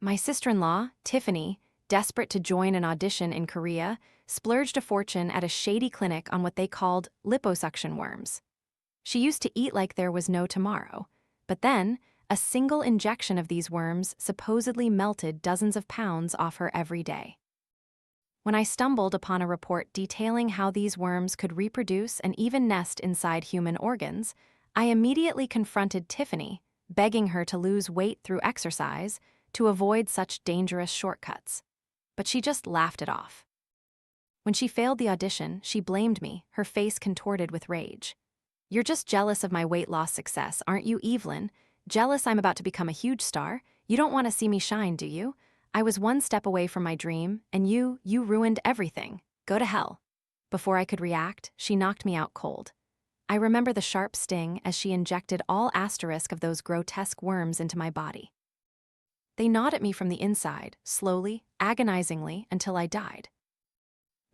My sister-in-law, Tiffany, desperate to join an audition in Korea, splurged a fortune at a shady clinic on what they called liposuction worms. She used to eat like there was no tomorrow. But then, a single injection of these worms supposedly melted dozens of pounds off her every day. When I stumbled upon a report detailing how these worms could reproduce and even nest inside human organs, I immediately confronted Tiffany, begging her to lose weight through exercise to avoid such dangerous shortcuts. But she just laughed it off. When she failed the audition, she blamed me, her face contorted with rage. "You're just jealous of my weight loss success, aren't you, Evelyn? Jealous I'm about to become a huge star? You don't want to see me shine, do you? I was one step away from my dream, and you ruined everything. Go to hell." Before I could react, she knocked me out cold. I remember the sharp sting as she injected all asterisk of those grotesque worms into my body. They gnawed at me from the inside, slowly, agonizingly, until I died.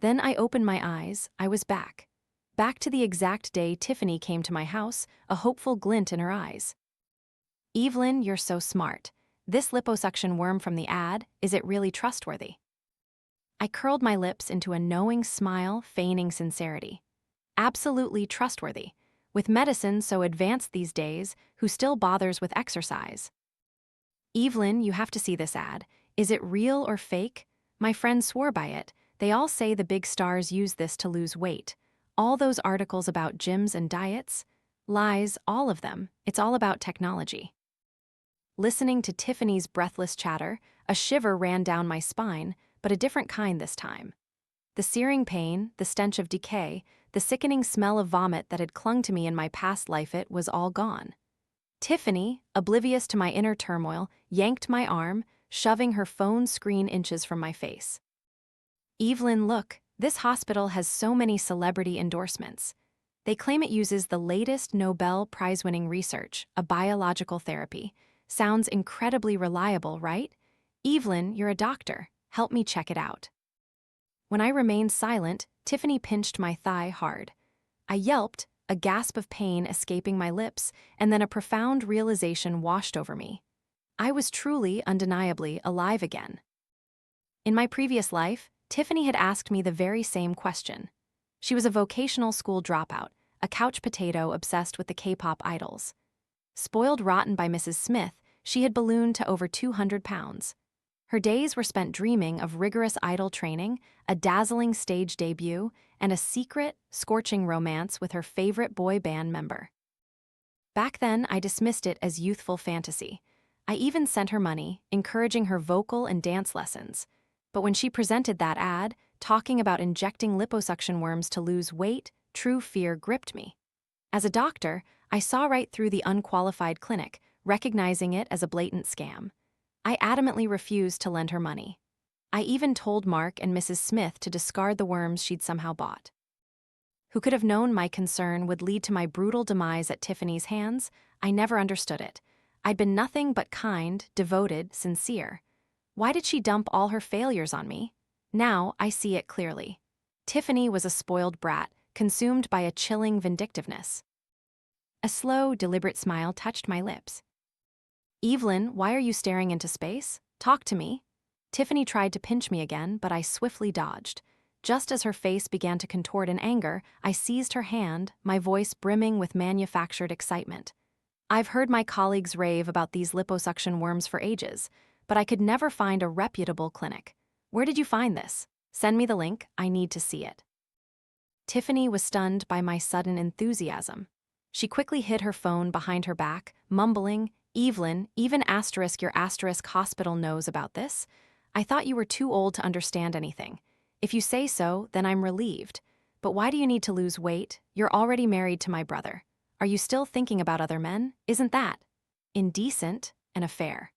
Then I opened my eyes. I was back. Back to the exact day Tiffany came to my house, a hopeful glint in her eyes. "Evelyn, you're so smart. This liposuction worm from the ad, is it really trustworthy?" I curled my lips into a knowing smile, feigning sincerity. "Absolutely trustworthy. With medicine so advanced these days, who still bothers with exercise?" "Evelyn, you have to see this ad. Is it real or fake? My friends swore by it. They all say the big stars use this to lose weight. All those articles about gyms and diets? Lies, all of them. It's all about technology." Listening to Tiffany's breathless chatter, a shiver ran down my spine, but a different kind this time. The searing pain, the stench of decay, the sickening smell of vomit that had clung to me in my past life, it was all gone. Tiffany, oblivious to my inner turmoil, yanked my arm, shoving her phone screen inches from my face. "Evelyn, look, this hospital has so many celebrity endorsements. They claim it uses the latest Nobel Prize-winning research, a biological therapy. Sounds incredibly reliable, right? Evelyn, you're a doctor. Help me check it out." When I remained silent, Tiffany pinched my thigh hard. I yelped, a gasp of pain escaping my lips, and then a profound realization washed over me. I was truly, undeniably, alive again. In my previous life, Tiffany had asked me the very same question. She was a vocational school dropout, a couch potato obsessed with the K-pop idols. Spoiled rotten by Mrs. Smith, she had ballooned to over 200 pounds. Her days were spent dreaming of rigorous idol training, a dazzling stage debut, and a secret, scorching romance with her favorite boy band member. Back then, I dismissed it as youthful fantasy. I even sent her money, encouraging her vocal and dance lessons. But when she presented that ad, talking about injecting liposuction worms to lose weight, true fear gripped me. As a doctor, I saw right through the unqualified clinic, recognizing it as a blatant scam. I adamantly refused to lend her money. I even told Mark and Mrs. Smith to discard the worms she'd somehow bought. Who could have known my concern would lead to my brutal demise at Tiffany's hands? I never understood it. I'd been nothing but kind, devoted, sincere. Why did she dump all her failures on me? Now I see it clearly. Tiffany was a spoiled brat, consumed by a chilling vindictiveness. A slow, deliberate smile touched my lips. "Evelyn, why are you staring into space? Talk to me." Tiffany tried to pinch me again, but I swiftly dodged. Just as her face began to contort in anger, I seized her hand, my voice brimming with manufactured excitement. "I've heard my colleagues rave about these liposuction worms for ages, but I could never find a reputable clinic. Where did you find this? Send me the link, I need to see it." Tiffany was stunned by my sudden enthusiasm. She quickly hid her phone behind her back, mumbling, "Evelyn, even your hospital knows about this. I thought you were too old to understand anything. If you say so, then I'm relieved. But why do you need to lose weight? You're already married to my brother. Are you still thinking about other men? Isn't that indecent, an affair?"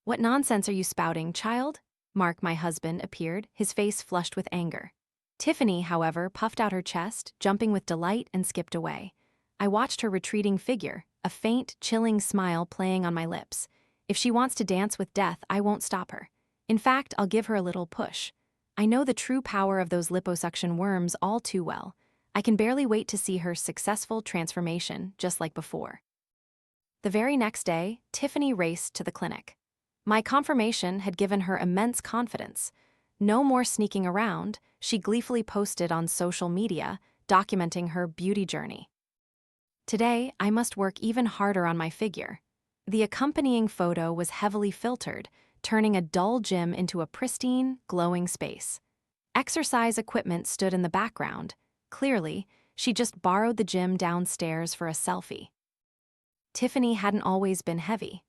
"What nonsense are you spouting, child?" Mark, my husband, appeared, his face flushed with anger. Tiffany, however, puffed out her chest, jumping with delight, and skipped away. I watched her retreating figure, a faint, chilling smile playing on my lips. If she wants to dance with death, I won't stop her. In fact, I'll give her a little push. I know the true power of those liposuction worms all too well. I can barely wait to see her successful transformation, just like before. The very next day, Tiffany raced to the clinic. My confirmation had given her immense confidence. No more sneaking around, she gleefully posted on social media, documenting her beauty journey. Today, I must work even harder on my figure. The accompanying photo was heavily filtered, turning a dull gym into a pristine, glowing space. Exercise equipment stood in the background. Clearly, she just borrowed the gym downstairs for a selfie. Tiffany hadn't always been heavy.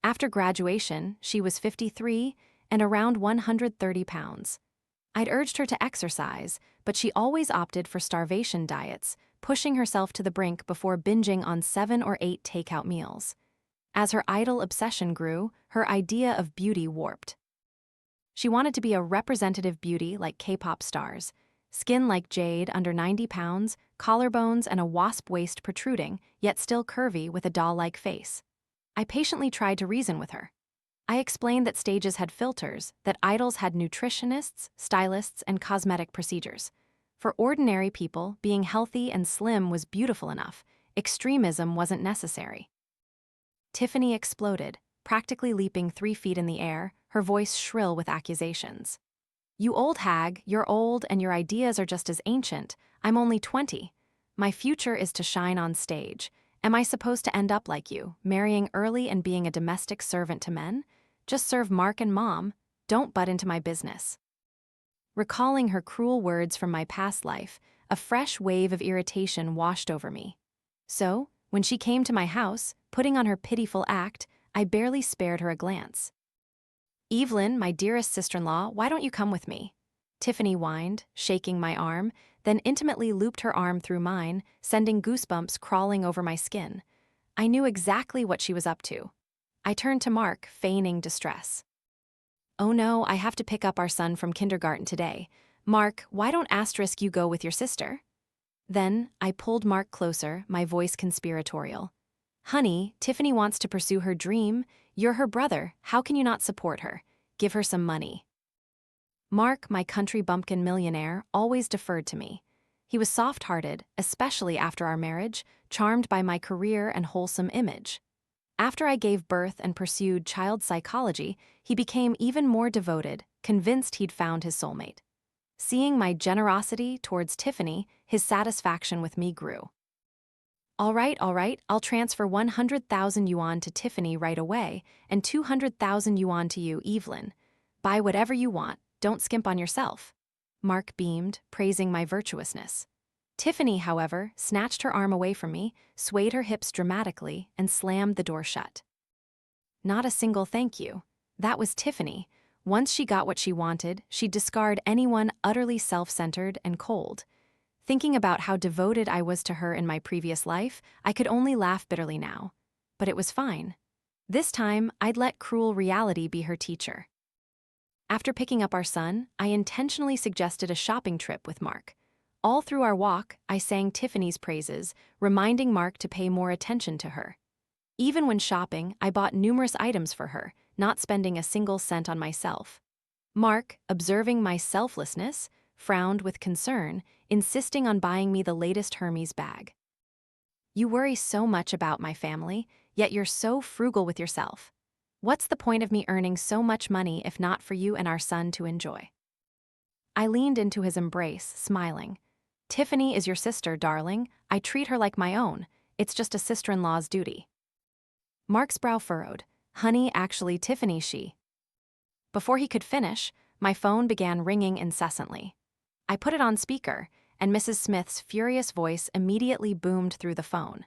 After graduation, she was 53 and around 130 pounds. I'd urged her to exercise, but she always opted for starvation diets, pushing herself to the brink before binging on 7 or 8 takeout meals. As her idol obsession grew, her idea of beauty warped. She wanted to be a representative beauty like K-pop stars, skin like jade under 90 pounds, collarbones and a wasp waist protruding, yet still curvy with a doll-like face. I patiently tried to reason with her. I explained that stages had filters, that idols had nutritionists, stylists, and cosmetic procedures. For ordinary people, being healthy and slim was beautiful enough. Extremism wasn't necessary. Tiffany exploded, practically leaping 3 feet in the air, her voice shrill with accusations. "You old hag, you're old and your ideas are just as ancient. I'm only 20. My future is to shine on stage. Am I supposed to end up like you, marrying early and being a domestic servant to men? Just serve Mark and Mom. Don't butt into my business." Recalling her cruel words from my past life, a fresh wave of irritation washed over me. So, when she came to my house, putting on her pitiful act, I barely spared her a glance. "Evelyn, my dearest sister-in-law, why don't you come with me?" Tiffany whined, shaking my arm, then intimately looped her arm through mine, sending goosebumps crawling over my skin. I knew exactly what she was up to. I turned to Mark, feigning distress. "Oh no, I have to pick up our son from kindergarten today. Mark, why don't you go with your sister?" Then, I pulled Mark closer, my voice conspiratorial. "Honey, Tiffany wants to pursue her dream. You're her brother. How can you not support her? Give her some money." Mark, my country bumpkin millionaire, always deferred to me. He was soft-hearted, especially after our marriage, charmed by my career and wholesome image. After I gave birth and pursued child psychology, he became even more devoted, convinced he'd found his soulmate. Seeing my generosity towards Tiffany, his satisfaction with me grew. All right, I'll transfer 100,000 yuan to Tiffany right away and 200,000 yuan to you, Evelyn. Buy whatever you want, don't skimp on yourself." Mark beamed, praising my virtuousness. Tiffany, however, snatched her arm away from me, swayed her hips dramatically, and slammed the door shut. Not a single thank you. That was Tiffany. Once she got what she wanted, she'd discard anyone utterly self-centered and cold. Thinking about how devoted I was to her in my previous life, I could only laugh bitterly now. But it was fine. This time, I'd let cruel reality be her teacher. After picking up our son, I intentionally suggested a shopping trip with Mark. All through our walk, I sang Tiffany's praises, reminding Mark to pay more attention to her. Even when shopping, I bought numerous items for her, not spending a single cent on myself. Mark, observing my selflessness, frowned with concern, insisting on buying me the latest Hermes bag. "You worry so much about my family, yet you're so frugal with yourself. What's the point of me earning so much money if not for you and our son to enjoy?" I leaned into his embrace, smiling. "Tiffany is your sister, darling. I treat her like my own. It's just a sister-in-law's duty." Mark's brow furrowed. "Honey, actually, Tiffany, she..." Before he could finish, my phone began ringing incessantly. I put it on speaker, and Mrs. Smith's furious voice immediately boomed through the phone.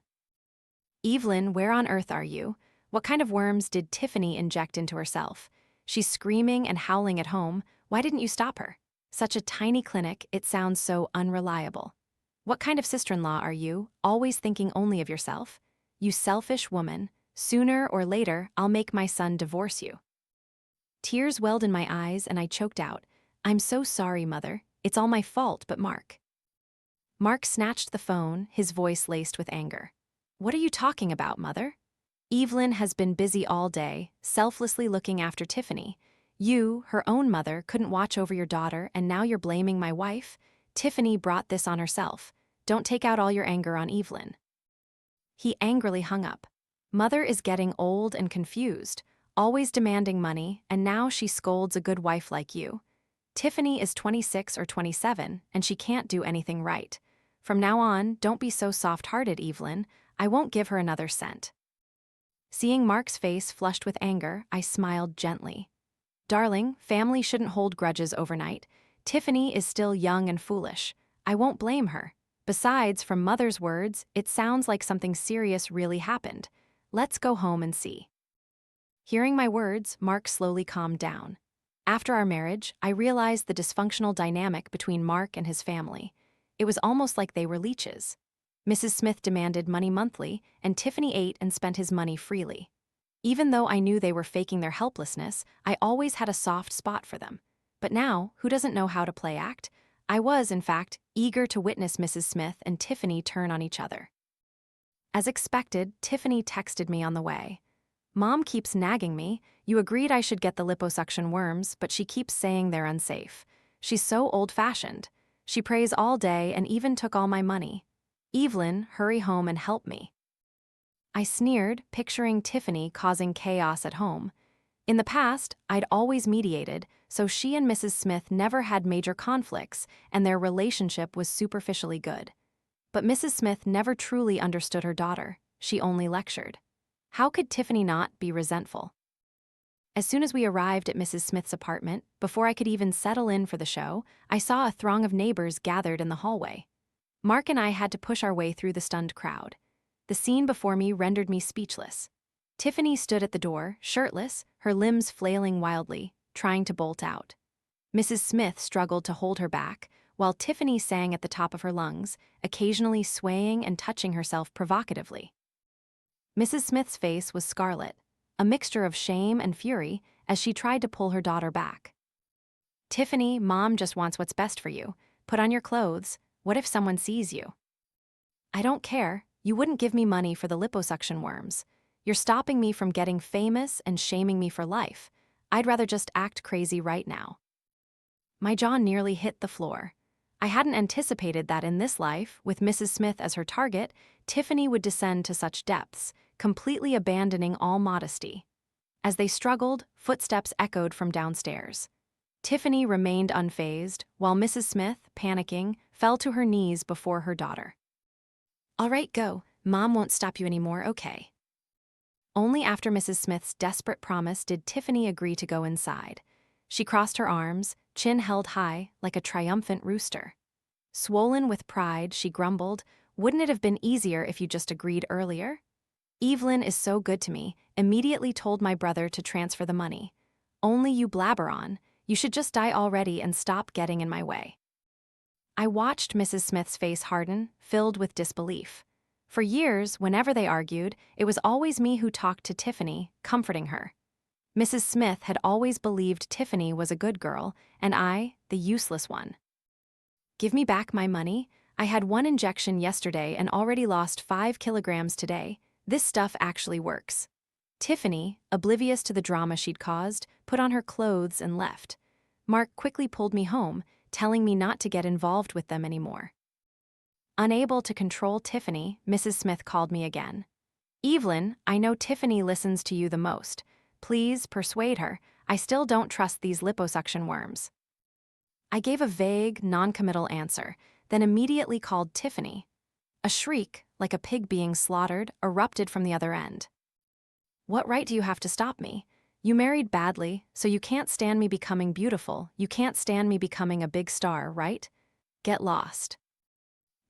"Evelyn, where on earth are you? What kind of worms did Tiffany inject into herself? She's screaming and howling at home. Why didn't you stop her? Such a tiny clinic, it sounds so unreliable. What kind of sister-in-law are you, always thinking only of yourself? You selfish woman. Sooner or later, I'll make my son divorce you." Tears welled in my eyes and I choked out, "I'm so sorry, Mother. It's all my fault, but Mark." Mark snatched the phone, his voice laced with anger. "What are you talking about, Mother? Evelyn has been busy all day, selflessly looking after Tiffany. You, her own mother, couldn't watch over your daughter, and now you're blaming my wife? Tiffany brought this on herself. Don't take out all your anger on Evelyn." He angrily hung up. Mother is getting old and confused. always demanding money, and now she scolds a good wife like you. Tiffany is 26 or 27, and she can't do anything right. From now on, don't be so soft-hearted, Evelyn. I won't give her another cent." Seeing Mark's face flushed with anger, I smiled gently. "Darling, family shouldn't hold grudges overnight. Tiffany is still young and foolish. I won't blame her. Besides, from Mother's words, it sounds like something serious really happened. Let's go home and see." Hearing my words, Mark slowly calmed down. After our marriage, I realized the dysfunctional dynamic between Mark and his family. It was almost like they were leeches. Mrs. Smith demanded money monthly, and Tiffany ate and spent his money freely. Even though I knew they were faking their helplessness, I always had a soft spot for them. But now, who doesn't know how to play act? I was, in fact, eager to witness Mrs. Smith and Tiffany turn on each other. As expected, Tiffany texted me on the way. "Mom keeps nagging me. You agreed I should get the liposuction worms, but she keeps saying they're unsafe. She's so old-fashioned. She prays all day and even took all my money. Evelyn, hurry home and help me." I sneered, picturing Tiffany causing chaos at home. In the past, I'd always mediated, so she and Mrs. Smith never had major conflicts, and their relationship was superficially good. But Mrs. Smith never truly understood her daughter. She only lectured. How could Tiffany not be resentful? As soon as we arrived at Mrs. Smith's apartment, before I could even settle in for the show, I saw a throng of neighbors gathered in the hallway. Mark and I had to push our way through the stunned crowd. The scene before me rendered me speechless. Tiffany stood at the door, shirtless, her limbs flailing wildly, trying to bolt out. Mrs. Smith struggled to hold her back, while Tiffany sang at the top of her lungs, occasionally swaying and touching herself provocatively. Mrs. Smith's face was scarlet, a mixture of shame and fury, as she tried to pull her daughter back. "Tiffany, Mom just wants what's best for you. Put on your clothes. What if someone sees you?" "I don't care. You wouldn't give me money for the liposuction worms. You're stopping me from getting famous and shaming me for life. I'd rather just act crazy right now." My jaw nearly hit the floor. I hadn't anticipated that in this life, with Mrs. Smith as her target, Tiffany would descend to such depths, completely abandoning all modesty. As they struggled, footsteps echoed from downstairs. Tiffany remained unfazed, while Mrs. Smith, panicking, fell to her knees before her daughter. "All right, go. Mom won't stop you anymore, okay?" Only after Mrs. Smith's desperate promise did Tiffany agree to go inside. She crossed her arms, chin held high, like a triumphant rooster. Swollen with pride, she grumbled, "Wouldn't it have been easier if you just agreed earlier?" "Evelyn is so good to me, immediately told my brother to transfer the money. Only you blabber on. You should just die already and stop getting in my way." I watched Mrs. Smith's face harden, filled with disbelief. For years, whenever they argued, it was always me who talked to Tiffany, comforting her. Mrs. Smith had always believed Tiffany was a good girl, and I, the useless one. "Give me back my money. I had one injection yesterday and already lost 5 kilograms today. This stuff actually works." Tiffany, oblivious to the drama she'd caused, put on her clothes and left. Mark quickly pulled me home, telling me not to get involved with them anymore. Unable to control Tiffany, Mrs. Smith called me again. "Evelyn, I know Tiffany listens to you the most. Please persuade her. I still don't trust these liposuction worms." I gave a vague, non-committal answer, then immediately called Tiffany. A shriek, like a pig being slaughtered, erupted from the other end. "What right do you have to stop me? You married badly, so you can't stand me becoming beautiful. You can't stand me becoming a big star, right? Get lost."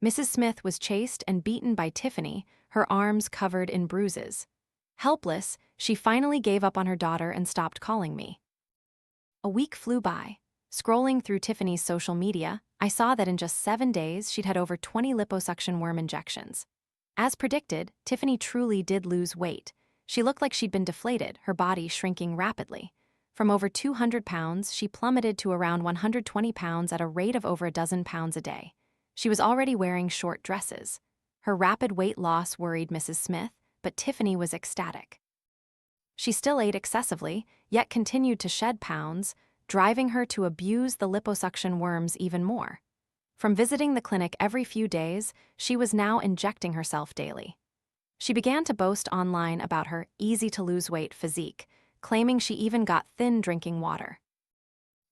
Mrs. Smith was chased and beaten by Tiffany, her arms covered in bruises. Helpless, she finally gave up on her daughter and stopped calling me. A week flew by. Scrolling through Tiffany's social media, I saw that in just 7 days she'd had over 20 liposuction worm injections. As predicted, Tiffany truly did lose weight. She looked like she'd been deflated, her body shrinking rapidly. From over 200 pounds, she plummeted to around 120 pounds at a rate of over a dozen pounds a day. She was already wearing short dresses. Her rapid weight loss worried Mrs. Smith, but Tiffany was ecstatic. She still ate excessively, yet continued to shed pounds, driving her to abuse the liposuction worms even more. From visiting the clinic every few days, she was now injecting herself daily. She began to boast online about her easy-to-lose-weight physique, claiming she even got thin drinking water.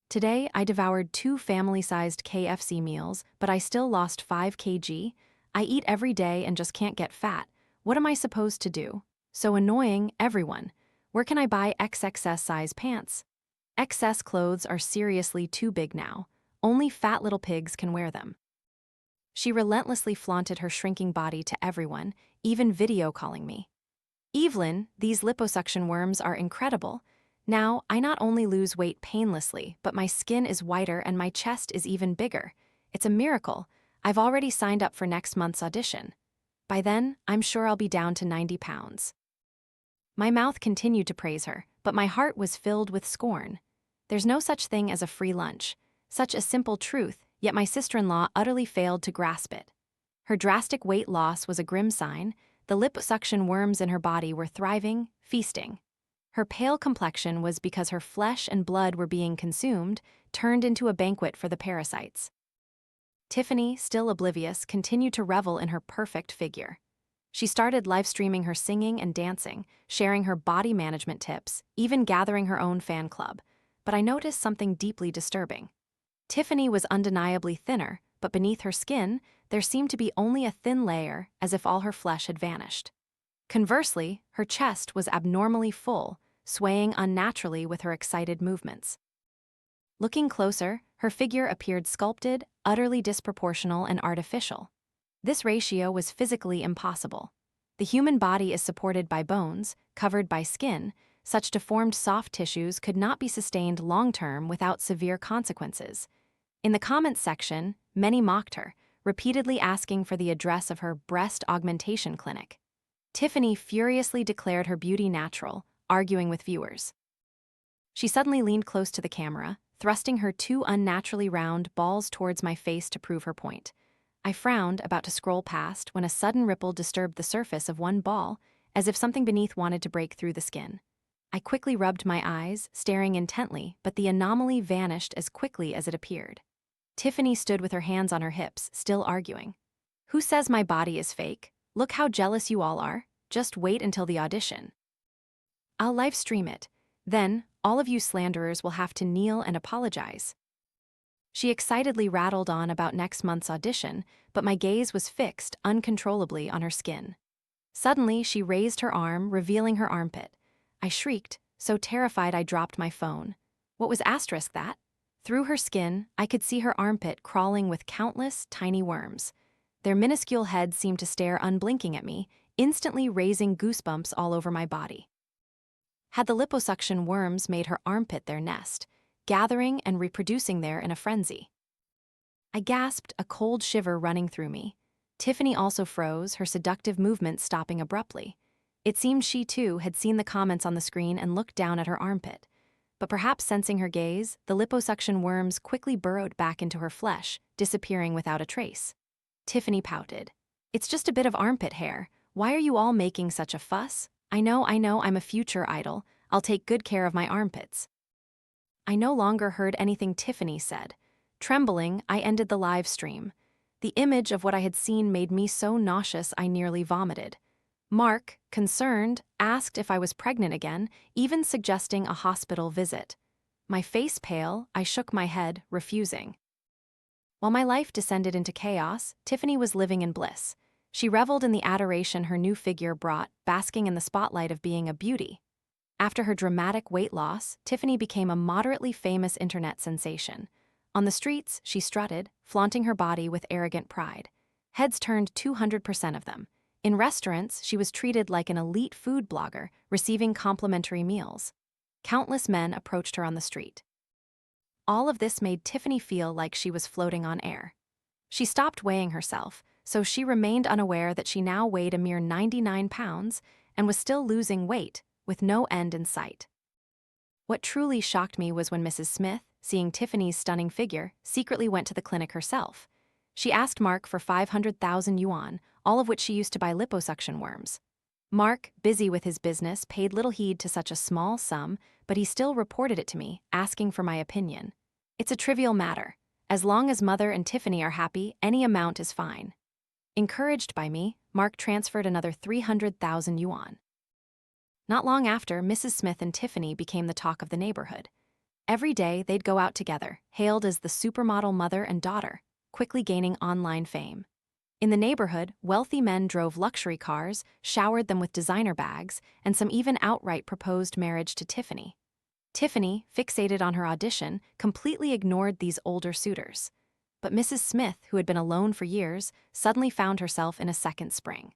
Today, I devoured 2 family-sized KFC meals, but I still lost 5 kg. I eat every day and just can't get fat. What am I supposed to do? So annoying, everyone. Where can I buy XXS size pants? XS clothes are seriously too big now. Only fat little pigs can wear them. She relentlessly flaunted her shrinking body to everyone, even video calling me. Evelyn, these liposuction worms are incredible. Now, I not only lose weight painlessly, but my skin is whiter and my chest is even bigger. It's a miracle. I've already signed up for next month's audition. By then, I'm sure I'll be down to 90 pounds. My mouth continued to praise her, but my heart was filled with scorn. There's no such thing as a free lunch. Such a simple truth, yet my sister-in-law utterly failed to grasp it. Her drastic weight loss was a grim sign. The liposuction worms in her body were thriving, feasting. Her pale complexion was because her flesh and blood were being consumed, turned into a banquet for the parasites. Tiffany, still oblivious, continued to revel in her perfect figure. She started live-streaming her singing and dancing, sharing her body management tips, even gathering her own fan club. But I noticed something deeply disturbing. Tiffany was undeniably thinner, but beneath her skin, there seemed to be only a thin layer, as if all her flesh had vanished. Conversely, her chest was abnormally full, swaying unnaturally with her excited movements. Looking closer, her figure appeared sculpted, utterly disproportional and artificial. This ratio was physically impossible. The human body is supported by bones, covered by skin. Such deformed soft tissues could not be sustained long-term without severe consequences. In the comments section, many mocked her, repeatedly asking for the address of her breast augmentation clinic. Tiffany furiously declared her beauty natural, arguing with viewers. She suddenly leaned close to the camera, thrusting her 2 unnaturally round balls towards my face to prove her point. I frowned, about to scroll past, when a sudden ripple disturbed the surface of one ball, as if something beneath wanted to break through the skin. I quickly rubbed my eyes, staring intently, but the anomaly vanished as quickly as it appeared. Tiffany stood with her hands on her hips, still arguing. Who says my body is fake? Look how jealous you all are. Just wait until the audition. I'll live stream it. Then, all of you slanderers will have to kneel and apologize. She excitedly rattled on about next month's audition, but my gaze was fixed uncontrollably on her skin. Suddenly, she raised her arm, revealing her armpit. I shrieked, so terrified I dropped my phone. What was that? Through her skin, I could see her armpit crawling with countless tiny worms. Their minuscule heads seemed to stare unblinking at me, instantly raising goosebumps all over my body. Had the liposuction worms made her armpit their nest, gathering and reproducing there in a frenzy? I gasped, a cold shiver running through me. Tiffany also froze, her seductive movements stopping abruptly. It seemed she, too, had seen the comments on the screen and looked down at her armpit. But perhaps sensing her gaze, the liposuction worms quickly burrowed back into her flesh, disappearing without a trace. Tiffany pouted. It's just a bit of armpit hair. Why are you all making such a fuss? I know, I'm a future idol. I'll take good care of my armpits. I no longer heard anything Tiffany said. Trembling, I ended the live stream. The image of what I had seen made me so nauseous I nearly vomited. Mark, concerned, asked if I was pregnant again, even suggesting a hospital visit. My face pale, I shook my head, refusing. While my life descended into chaos, Tiffany was living in bliss. She reveled in the adoration her new figure brought, basking in the spotlight of being a beauty. After her dramatic weight loss, Tiffany became a moderately famous internet sensation. On the streets, she strutted, flaunting her body with arrogant pride. Heads turned 200% of them. In restaurants, she was treated like an elite food blogger, receiving complimentary meals. Countless men approached her on the street. All of this made Tiffany feel like she was floating on air. She stopped weighing herself, so she remained unaware that she now weighed a mere 99 pounds and was still losing weight, with no end in sight. What truly shocked me was when Mrs. Smith, seeing Tiffany's stunning figure, secretly went to the clinic herself. She asked Mark for 500,000 yuan, all of which she used to buy liposuction worms. Mark, busy with his business, paid little heed to such a small sum, but he still reported it to me, asking for my opinion. It's a trivial matter. As long as Mother and Tiffany are happy, any amount is fine. Encouraged by me, Mark transferred another 300,000 yuan. Not long after, Mrs. Smith and Tiffany became the talk of the neighborhood. Every day, they'd go out together, hailed as the supermodel mother and daughter, quickly gaining online fame. In the neighborhood, wealthy men drove luxury cars, showered them with designer bags, and some even outright proposed marriage to Tiffany. Tiffany, fixated on her audition, completely ignored these older suitors. But Mrs. Smith, who had been alone for years, suddenly found herself in a second spring.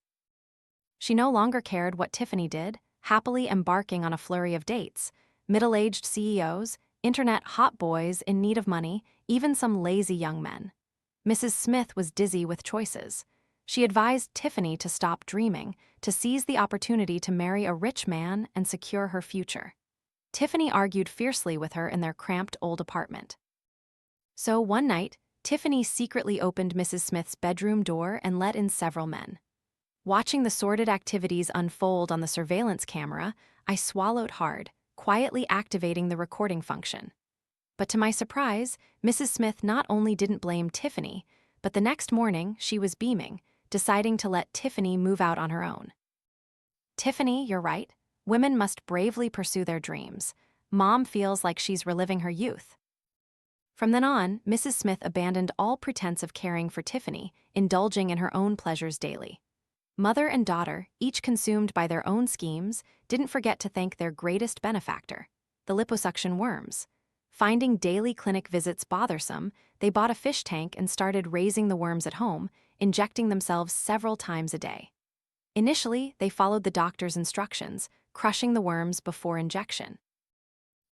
She no longer cared what Tiffany did, happily embarking on a flurry of dates, middle-aged CEOs, internet hot boys in need of money, even some lazy young men. Mrs. Smith was dizzy with choices. She advised Tiffany to stop dreaming, to seize the opportunity to marry a rich man and secure her future. Tiffany argued fiercely with her in their cramped old apartment. So one night, Tiffany secretly opened Mrs. Smith's bedroom door and let in several men. Watching the sordid activities unfold on the surveillance camera, I swallowed hard, quietly activating the recording function. But to my surprise, Mrs. Smith not only didn't blame Tiffany, but the next morning she was beaming, deciding to let Tiffany move out on her own. "Tiffany, you're right. Women must bravely pursue their dreams. Mom feels like she's reliving her youth." From then on, Mrs. Smith abandoned all pretense of caring for Tiffany, indulging in her own pleasures daily. Mother and daughter, each consumed by their own schemes, didn't forget to thank their greatest benefactor, the liposuction worms. Finding daily clinic visits bothersome, they bought a fish tank and started raising the worms at home, injecting themselves several times a day. Initially, they followed the doctor's instructions, crushing the worms before injection.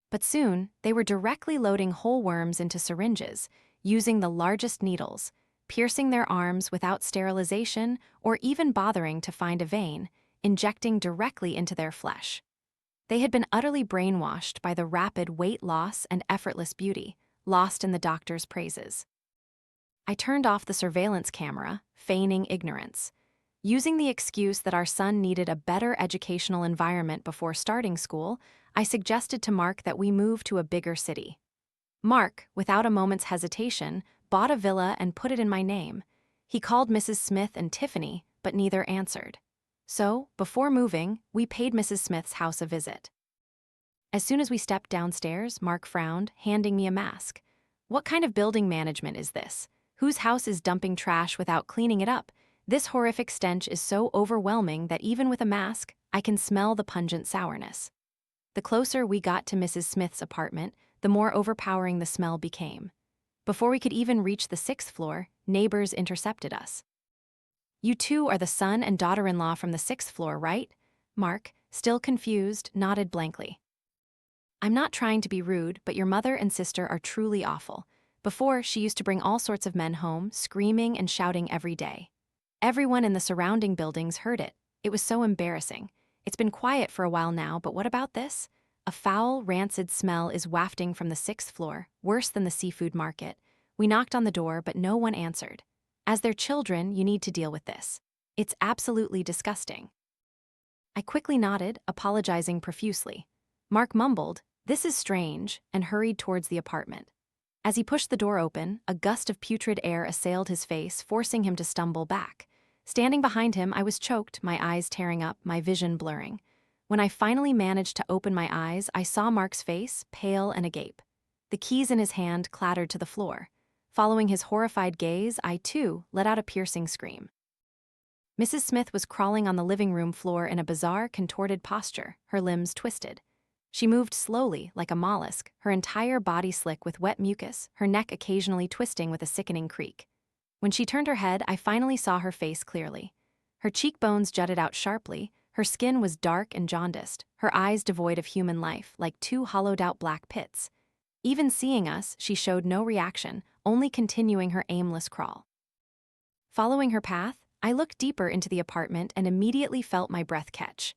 But soon, they were directly loading whole worms into syringes, using the largest needles, piercing their arms without sterilization or even bothering to find a vein, injecting directly into their flesh. They had been utterly brainwashed by the rapid weight loss and effortless beauty, lost in the doctor's praises. I turned off the surveillance camera, feigning ignorance. Using the excuse that our son needed a better educational environment before starting school, I suggested to Mark that we move to a bigger city. Mark, without a moment's hesitation, bought a villa and put it in my name. He called Mrs. Smith and Tiffany, but neither answered. So, before moving, we paid Mrs. Smith's house a visit. As soon as we stepped downstairs, Mark frowned, handing me a mask. "What kind of building management is this? Whose house is dumping trash without cleaning it up? This horrific stench is so overwhelming that even with a mask, I can smell the pungent sourness." The closer we got to Mrs. Smith's apartment, the more overpowering the smell became. Before we could even reach the 6th floor, neighbors intercepted us. "You two are the son and daughter-in-law from the 6th floor, right?" Mark, still confused, nodded blankly. "I'm not trying to be rude, but your mother and sister are truly awful. Before, she used to bring all sorts of men home, screaming and shouting every day. Everyone in the surrounding buildings heard it. It was so embarrassing. It's been quiet for a while now, but what about this? A foul, rancid smell is wafting from the 6th floor, worse than the seafood market. We knocked on the door, but no one answered. As their children, you need to deal with this. It's absolutely disgusting." I quickly nodded, apologizing profusely. Mark mumbled, "This is strange," and hurried towards the apartment. As he pushed the door open, a gust of putrid air assailed his face, forcing him to stumble back. Standing behind him, I was choked, my eyes tearing up, my vision blurring. When I finally managed to open my eyes, I saw Mark's face, pale and agape. The keys in his hand clattered to the floor. Following his horrified gaze, I, too, let out a piercing scream. Mrs. Smith was crawling on the living room floor in a bizarre, contorted posture, her limbs twisted. She moved slowly, like a mollusk, her entire body slick with wet mucus, her neck occasionally twisting with a sickening creak. When she turned her head, I finally saw her face clearly. Her cheekbones jutted out sharply, her skin was dark and jaundiced, her eyes devoid of human life, like two hollowed-out black pits. Even seeing us, she showed no reaction, only continuing her aimless crawl. Following her path, I looked deeper into the apartment and immediately felt my breath catch.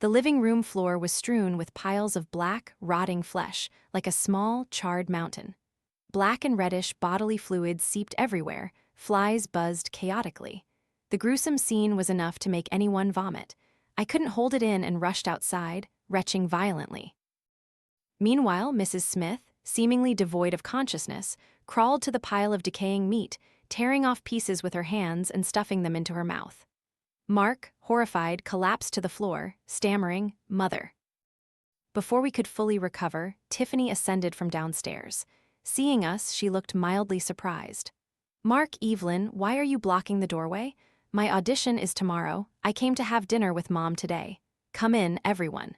The living room floor was strewn with piles of black, rotting flesh, like a small, charred mountain. Black and reddish bodily fluids seeped everywhere, flies buzzed chaotically. The gruesome scene was enough to make anyone vomit. I couldn't hold it in and rushed outside, retching violently. Meanwhile, Mrs. Smith, seemingly devoid of consciousness, crawled to the pile of decaying meat, tearing off pieces with her hands and stuffing them into her mouth. Mark, horrified, collapsed to the floor, stammering, "Mother." Before we could fully recover, Tiffany ascended from downstairs. Seeing us, she looked mildly surprised. "Mark, Evelyn, why are you blocking the doorway? My audition is tomorrow. I came to have dinner with Mom today. Come in, everyone."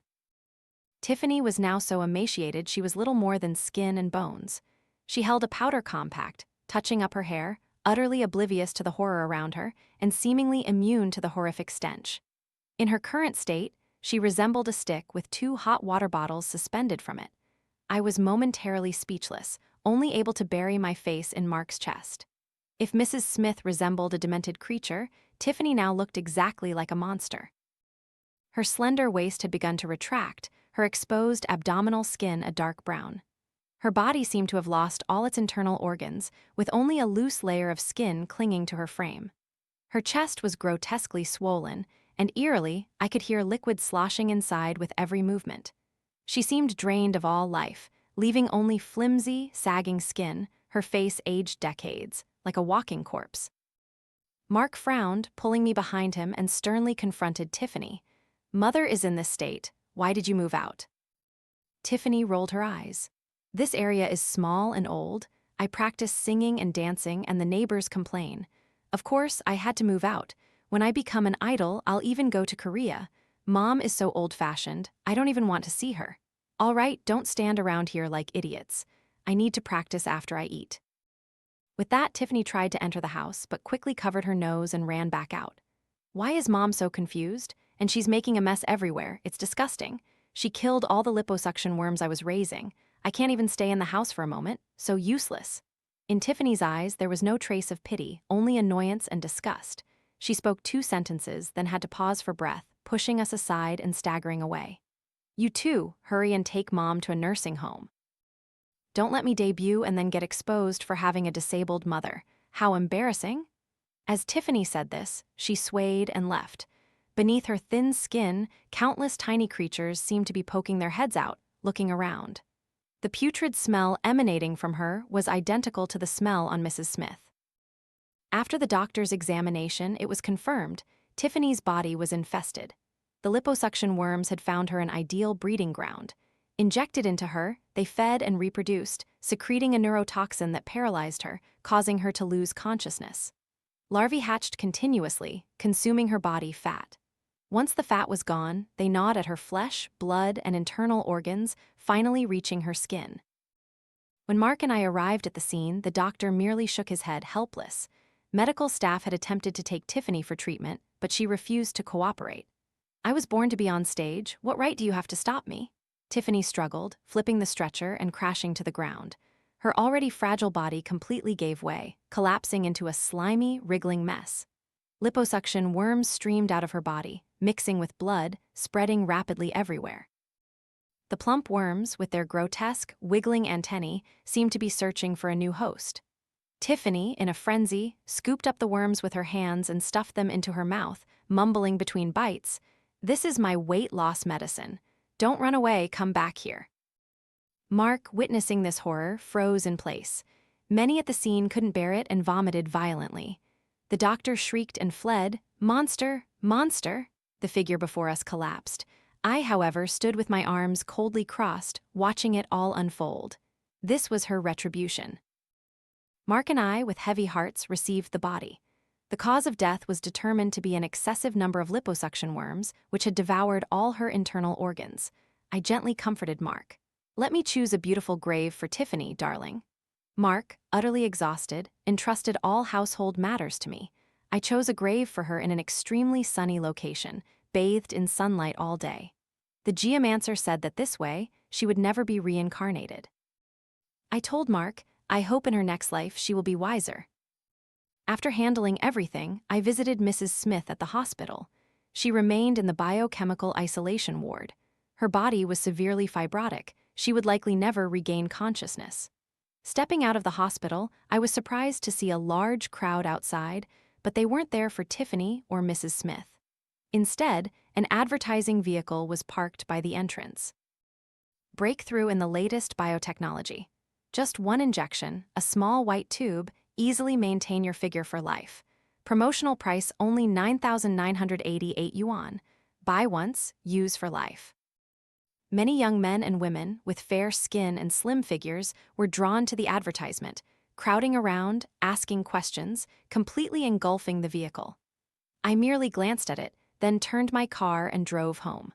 Tiffany was now so emaciated she was little more than skin and bones. She held a powder compact, touching up her hair, utterly oblivious to the horror around her, and seemingly immune to the horrific stench. In her current state, she resembled a stick with 2 hot water bottles suspended from it. I was momentarily speechless, only able to bury my face in Mark's chest. If Mrs. Smith resembled a demented creature, Tiffany now looked exactly like a monster. Her slender waist had begun to retract, her exposed abdominal skin a dark brown. Her body seemed to have lost all its internal organs, with only a loose layer of skin clinging to her frame. Her chest was grotesquely swollen, and eerily, I could hear liquid sloshing inside with every movement. She seemed drained of all life, leaving only flimsy, sagging skin, her face aged decades, like a walking corpse. Mark frowned, pulling me behind him, and sternly confronted Tiffany. "Mother is in this state. Why did you move out?" Tiffany rolled her eyes. "This area is small and old. I practice singing and dancing, and the neighbors complain. Of course, I had to move out. When I become an idol, I'll even go to Korea. Mom is so old-fashioned, I don't even want to see her. All right, don't stand around here like idiots. I need to practice after I eat." With that, Tiffany tried to enter the house, but quickly covered her nose and ran back out. "Why is Mom so confused? And she's making a mess everywhere. It's disgusting. She killed all the liposuction worms I was raising. I can't even stay in the house for a moment. So useless." In Tiffany's eyes, there was no trace of pity, only annoyance and disgust. She spoke 2 sentences, then had to pause for breath, pushing us aside and staggering away. "You too, hurry and take Mom to a nursing home. Don't let me debut and then get exposed for having a disabled mother. How embarrassing." As Tiffany said this, she swayed and left. Beneath her thin skin, countless tiny creatures seemed to be poking their heads out, looking around. The putrid smell emanating from her was identical to the smell on Mrs. Smith. After the doctor's examination, it was confirmed Tiffany's body was infested. The liposuction worms had found her an ideal breeding ground. Injected into her, they fed and reproduced, secreting a neurotoxin that paralyzed her, causing her to lose consciousness. Larvae hatched continuously, consuming her body fat. Once the fat was gone, they gnawed at her flesh, blood, and internal organs, finally reaching her skin. When Mark and I arrived at the scene, the doctor merely shook his head, helpless. Medical staff had attempted to take Tiffany for treatment, but she refused to cooperate. "I was born to be on stage. What right do you have to stop me?" Tiffany struggled, flipping the stretcher and crashing to the ground. Her already fragile body completely gave way, collapsing into a slimy, wriggling mess. Liposuction worms streamed out of her body, mixing with blood, spreading rapidly everywhere. The plump worms, with their grotesque, wiggling antennae, seemed to be searching for a new host. Tiffany, in a frenzy, scooped up the worms with her hands and stuffed them into her mouth, mumbling between bites, "This is my weight loss medicine. Don't run away, come back here." Mark, witnessing this horror, froze in place. Many at the scene couldn't bear it and vomited violently. The doctor shrieked and fled. "Monster! Monster!" The figure before us collapsed. I, however, stood with my arms coldly crossed, watching it all unfold. This was her retribution. Mark and I, with heavy hearts, received the body. The cause of death was determined to be an excessive number of liposuction worms, which had devoured all her internal organs. I gently comforted Mark. "Let me choose a beautiful grave for Tiffany, darling." Mark, utterly exhausted, entrusted all household matters to me. I chose a grave for her in an extremely sunny location, bathed in sunlight all day. The geomancer said that this way, she would never be reincarnated. I told Mark, I hope in her next life she will be wiser. After handling everything, I visited Mrs. Smith at the hospital. She remained in the biochemical isolation ward. Her body was severely fibrotic. She would likely never regain consciousness. Stepping out of the hospital, I was surprised to see a large crowd outside, but they weren't there for Tiffany or Mrs. Smith. Instead, an advertising vehicle was parked by the entrance. Breakthrough in the latest biotechnology. Just one injection, a small white tube, easily maintain your figure for life. Promotional price only 9,988 yuan. Buy once, use for life. Many young men and women with fair skin and slim figures were drawn to the advertisement, crowding around, asking questions, completely engulfing the vehicle. I merely glanced at it, then turned my car and drove home.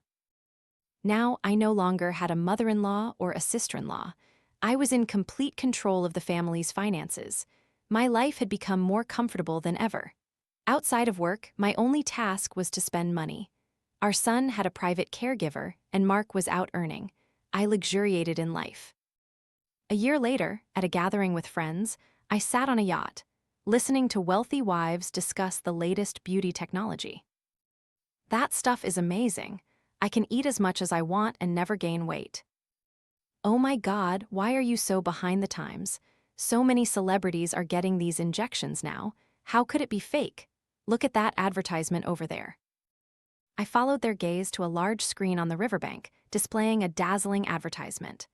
Now I no longer had a mother-in-law or a sister-in-law. I was in complete control of the family's finances. My life had become more comfortable than ever. Outside of work, my only task was to spend money. Our son had a private caregiver, and Mark was out earning. I luxuriated in life. A year later, at a gathering with friends, I sat on a yacht, listening to wealthy wives discuss the latest beauty technology. That stuff is amazing. I can eat as much as I want and never gain weight. Oh my God, why are you so behind the times? So many celebrities are getting these injections now. How could it be fake? Look at that advertisement over there. I followed their gaze to a large screen on the riverbank, displaying a dazzling advertisement.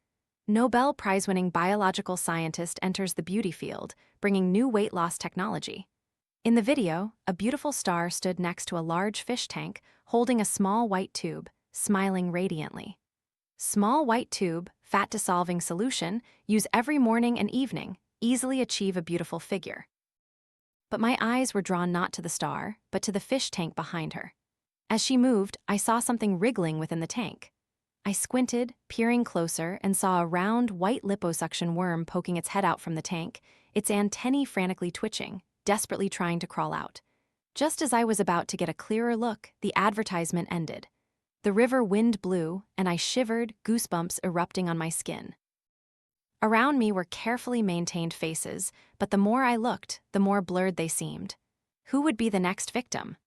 Nobel Prize-winning biological scientist enters the beauty field, bringing new weight loss technology. In the video, a beautiful star stood next to a large fish tank, holding a small white tube, smiling radiantly. Small white tube, fat-dissolving solution, use every morning and evening, easily achieve a beautiful figure. But my eyes were drawn not to the star, but to the fish tank behind her. As she moved, I saw something wriggling within the tank. I squinted, peering closer, and saw a round, white liposuction worm poking its head out from the tank, its antennae frantically twitching, desperately trying to crawl out. Just as I was about to get a clearer look, the advertisement ended. The river wind blew, and I shivered, goosebumps erupting on my skin. Around me were carefully maintained faces, but the more I looked, the more blurred they seemed. Who would be the next victim?